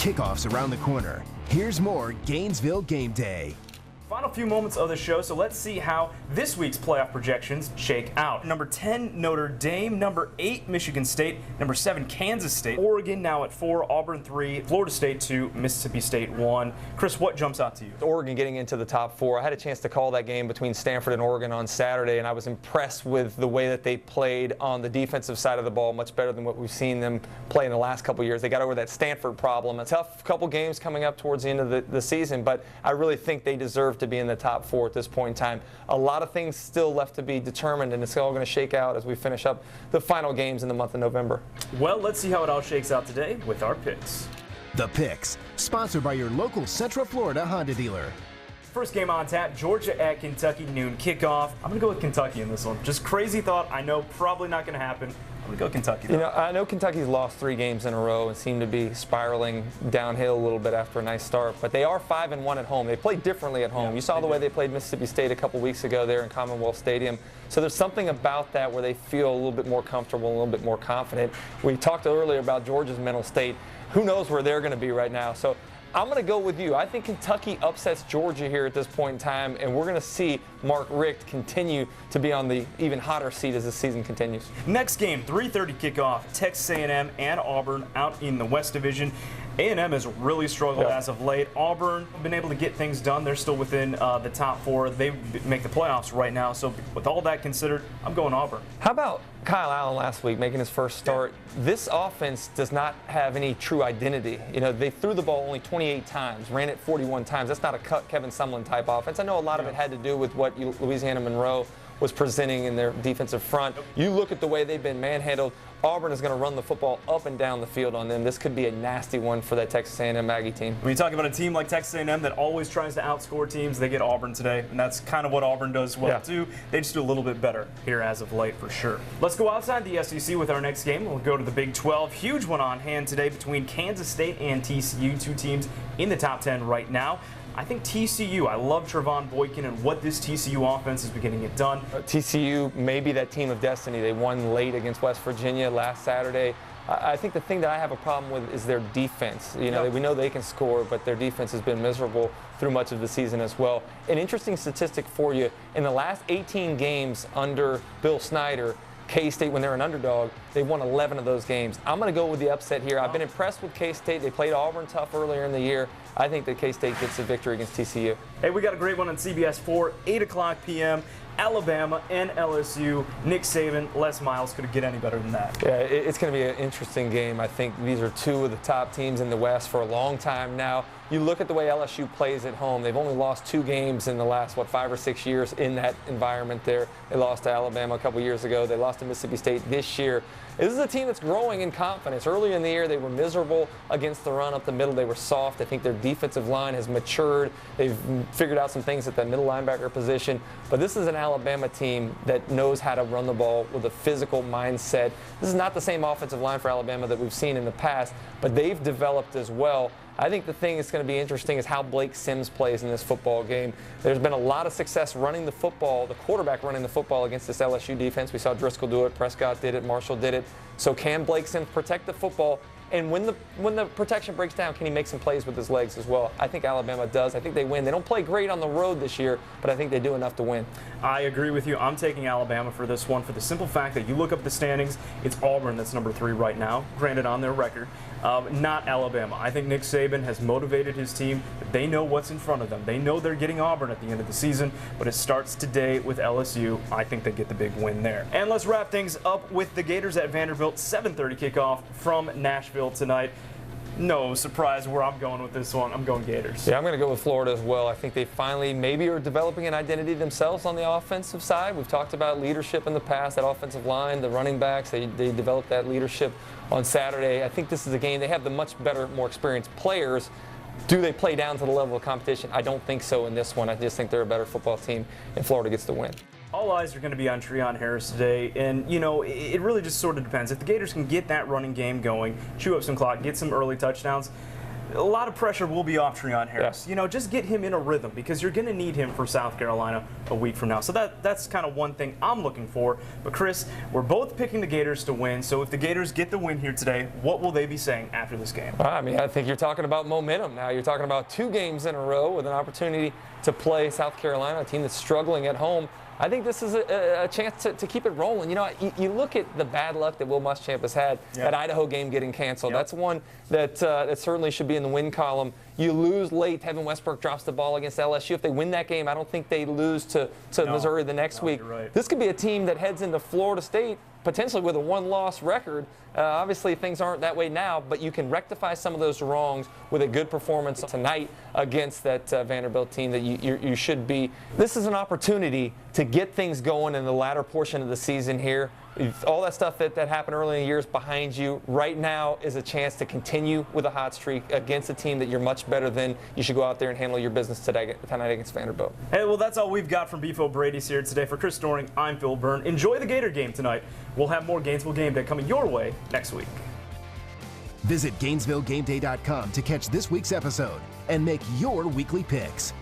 Kickoff's around the corner. Here's more Gainesville Game Day. Final few moments of the show, so let's see how this week's playoff projections shake out. Number 10, Notre Dame. Number 8, Michigan State. Number 7, Kansas State. Oregon now at 4, Auburn 3, Florida State 2, Mississippi State 1. Chris, what jumps out to you? Oregon getting into the top 4. I had a chance to call that game between Stanford and Oregon on Saturday, and I was impressed with the way that they played on the defensive side of the ball, much better than what we've seen them play in the last couple years. They got over that Stanford problem. A tough couple games coming up towards the end of the season, but I really think they deserve to be in the top 4 at this point in time. A lot of things still left to be determined, and it's all going to shake out as we finish up the final games in the month of November. Well, let's see how it all shakes out today with our picks. The Picks, sponsored by your local Central Florida Honda dealer. First game on tap, Georgia at Kentucky, noon kickoff. I'm going to go with Kentucky in this one. Just crazy thought. I know probably not going to happen. I'm going to go Kentucky, though. You know, I know Kentucky's lost 3 games in a row and seem to be spiraling downhill a little bit after a nice start, but they are 5-1 at home. They play differently at home. Yeah, you saw the way they played Mississippi State a couple weeks ago there in Commonwealth Stadium. So there's something about that where they feel a little bit more comfortable, a little bit more confident. We talked earlier about Georgia's mental state. Who knows where they're going to be right now? So I'm going to go with you. I think Kentucky upsets Georgia here at this point in time, and we're going to see Mark Richt continue to be on the even hotter seat as the season continues. Next game, 3:30 kickoff, Texas A&M and Auburn out in the West Division. A&M has really struggled as of late. Auburn been able to get things done. They're still within the top 4. They make the playoffs right now. So with all that considered, I'm going Auburn. How about Kyle Allen last week making his first start? This offense does not have any true identity. You know, they threw the ball only 28 times, ran it 41 times. That's not a Kevin Sumlin type offense. I know a lot of it had to do with what Louisiana Monroe was presenting in their defensive front. You look at the way they've been manhandled. Auburn is going to run the football up and down the field on them. This could be a nasty one for that Texas A&M Aggie team. When you talk about a team like Texas A&M that always tries to outscore teams, they get Auburn today, and that's kind of what Auburn does well too. They just do a little bit better here as of late for sure. Let's go outside the SEC with our next game. We'll go to the Big 12. Huge one on hand today between Kansas State and TCU, 2 teams in the top 10 right now. I think TCU, I love Trevon Boykin and what this TCU offense is beginning it done. TCU may be that team of destiny. They won late against West Virginia last Saturday. I think the thing that I have a problem with is their defense. You know, we know they can score, but their defense has been miserable through much of the season as well. An interesting statistic for you, in the last 18 games under Bill Snyder, K-State, when they're an underdog, they won 11 of those games. I'm going to go with the upset here. I've been impressed with K-State. They played Auburn tough earlier in the year. I think that K-State gets a victory against TCU. Hey, we got a great one on CBS 4, 8 o'clock p.m. Alabama and LSU. Nick Saban, Les Miles. Could it get any better than that? Yeah, it's going to be an interesting game. I think these are 2 of the top teams in the West for a long time now. You look at the way LSU plays at home. They've only lost 2 games in the last, 5 or 6 years in that environment there. They lost to Alabama a couple years ago. They lost to Mississippi State this year. This is a team that's growing in confidence. Earlier in the year, they were miserable against the run up the middle. They were soft. I think their defensive line has matured. They've figured out some things at that middle linebacker position. But this is an Alabama team that knows how to run the ball with a physical mindset. This is not the same offensive line for Alabama that we've seen in the past, but they've developed as well. I think the thing that's going to be interesting is how Blake Sims plays in this football game. There's been a lot of success running the football, the quarterback running the football against this LSU defense. We saw Driscoll do it, Prescott did it, Marshall did it. So can Blake Sims protect the football? And when the protection breaks down, can he make some plays with his legs as well? I think Alabama does. I think they win. They don't play great on the road this year, but I think they do enough to win. I agree with you. I'm taking Alabama for this one for the simple fact that you look up the standings, it's Auburn that's number 3 right now, granted on their record, not Alabama. I think Nick Saban has motivated his team. They know what's in front of them. They know they're getting Auburn at the end of the season, but it starts today with LSU. I think they get the big win there. And let's wrap things up with the Gators at Vanderbilt, 7:30 kickoff from Nashville tonight. No surprise where I'm going with this one. I'm going Gators. Yeah, I'm going to go with Florida as well. I think they finally maybe are developing an identity themselves on the offensive side. We've talked about leadership in the past, that offensive line, the running backs. They developed that leadership on Saturday. I think this is a game. They have the much better, more experienced players. Do they play down to the level of competition? I don't think so in this one. I just think they're a better football team, and Florida gets the win. All eyes are going to be on Treon Harris today, and, you know, it really just sort of depends. If the Gators can get that running game going, chew up some clock, get some early touchdowns, a lot of pressure will be off Treon Harris. Yeah. You know, just get him in a rhythm because you're going to need him for South Carolina a week from now. So that's kind of one thing I'm looking for. But Chris, we're both picking the Gators to win. So if the Gators get the win here today, what will they be saying after this game? I mean, I think you're talking about momentum now. You're talking about 2 games in a row with an opportunity to play South Carolina, a team that's struggling at home. I think this is a chance to keep it rolling. You know, you look at the bad luck that Will Muschamp has had, that Idaho game getting canceled. Yep. That's one that certainly should be in the win column. You lose late. Tevin Westbrook drops the ball against LSU. If they win that game, I don't think they lose to Missouri the next week. You're right. This could be a team that heads into Florida State potentially with a 1-loss record. Obviously, things aren't that way now, but you can rectify some of those wrongs with a good performance tonight against that Vanderbilt team that you should be. This is an opportunity to get things going in the latter portion of the season here. All that stuff that happened early in the year is behind you. Right now is a chance to continue with a hot streak against a team that you're much better than. You should go out there and handle your business tonight against Vanderbilt. Hey, well, that's all we've got from Beefo Brady's here today. For Chris Doring, I'm Phil Byrne. Enjoy the Gator game tonight. We'll have more Gainesville Game Day coming your way next week. Visit GainesvilleGameday.com to catch this week's episode and make your weekly picks.